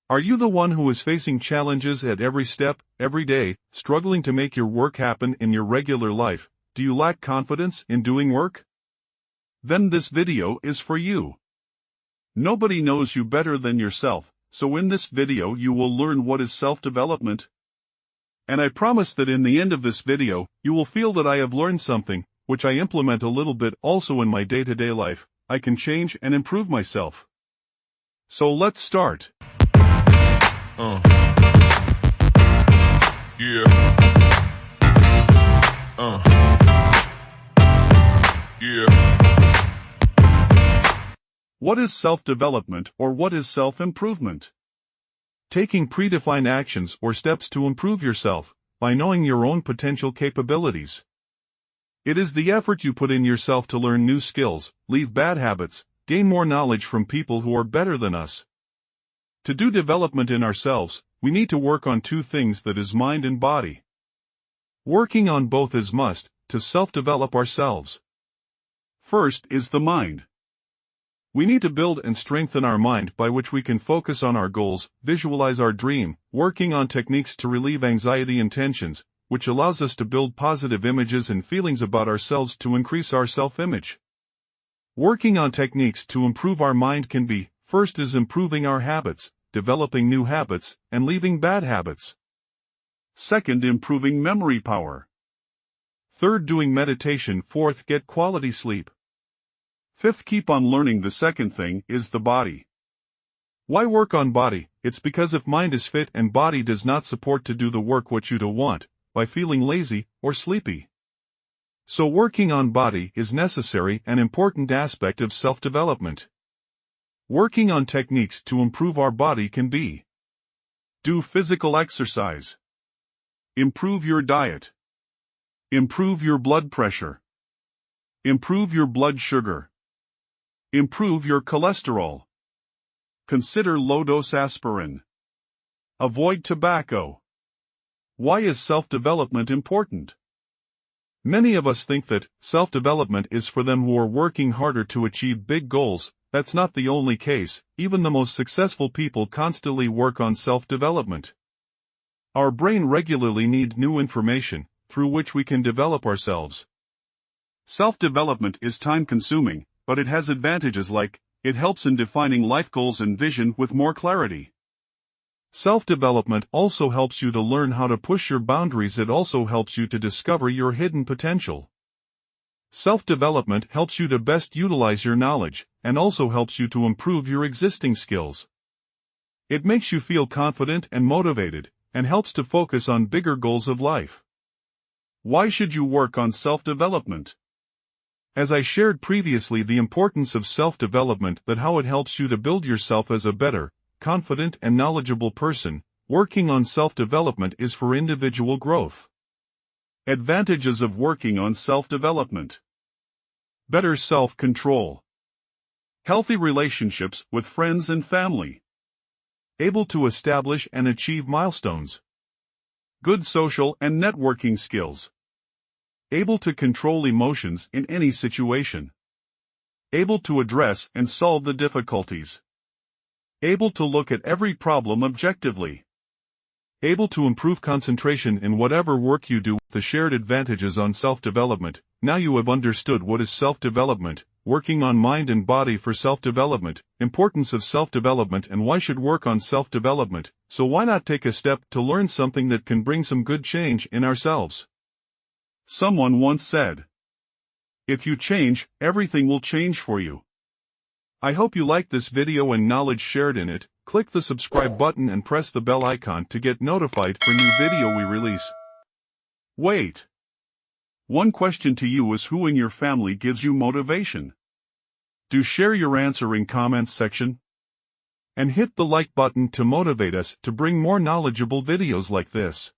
Are you the one who is facing challenges at every step, every day, struggling to make your work happen in your regular life? Do you lack confidence in doing work? Then this video is for you. Nobody knows you better than yourself, so in this video you will learn what is self-development. And I promise that in the end of this video, you will feel that I have learned something, which I implement a little bit also in my day-to-day life. I can change and improve myself. So let's start. Yeah. Yeah. What is self-development or what is self-improvement? Taking predefined actions or steps to improve yourself, by knowing your own potential capabilities. It is the effort you put in yourself to learn new skills, leave bad habits, gain more knowledge from people who are better than us. To do development in ourselves, we need to work on two things, that is mind and body. Working on both is must, to self-develop ourselves. First is the mind. We need to build and strengthen our mind by which we can focus on our goals, visualize our dream, working on techniques to relieve anxiety and tensions, which allows us to build positive images and feelings about ourselves to increase our self-image. Working on techniques to improve our mind can be, first is improving our habits, developing new habits, and leaving bad habits. Second, improving memory power. Third, doing meditation. Fourth, get quality sleep. Fifth, keep on learning. The second thing is the body. Why work on body? It's because if mind is fit and body does not support to do the work what you do want, by feeling lazy or sleepy. So working on body is necessary and important aspect of self-development. Working on techniques to improve our body can be: do physical exercise, improve your diet, improve your blood pressure, improve your blood sugar, improve your cholesterol, consider low-dose aspirin, avoid tobacco. Why is self-development important? Many of us think that self-development is for them who are working harder to achieve big goals. That's not the only case. Even the most successful people constantly work on self-development. Our brain regularly needs new information, through which we can develop ourselves. Self-development is time-consuming, but it has advantages like, it helps in defining life goals and vision with more clarity. Self-development also helps you to learn how to push your boundaries. It also helps you to discover your hidden potential. Self-development helps you to best utilize your knowledge, and also helps you to improve your existing skills. It makes you feel confident and motivated, and helps to focus on bigger goals of life. Why should you work on self-development? As I shared previously, the importance of self-development, that how it helps you to build yourself as a better, confident and knowledgeable person. Working on self-development is for individual growth. Advantages of working on self-development: better self-control, healthy relationships with friends and family, able to establish and achieve milestones, good social and networking skills, able to control emotions in any situation, able to address and solve the difficulties, able to look at every problem objectively, able to improve concentration in whatever work you do. The shared advantages on self-development. Now you have understood what is self-development, working on mind and body for self-development, importance of self-development and why should work on self-development. So why not take a step to learn something that can bring some good change in ourselves? Someone once said, if you change, everything will change for you. I hope you liked this video and knowledge shared in it. Click the subscribe button and press the bell icon to get notified for new video we release. Wait. One question to you is, who in your family gives you motivation? Do share your answer in comments section. And hit the like button to motivate us to bring more knowledgeable videos like this.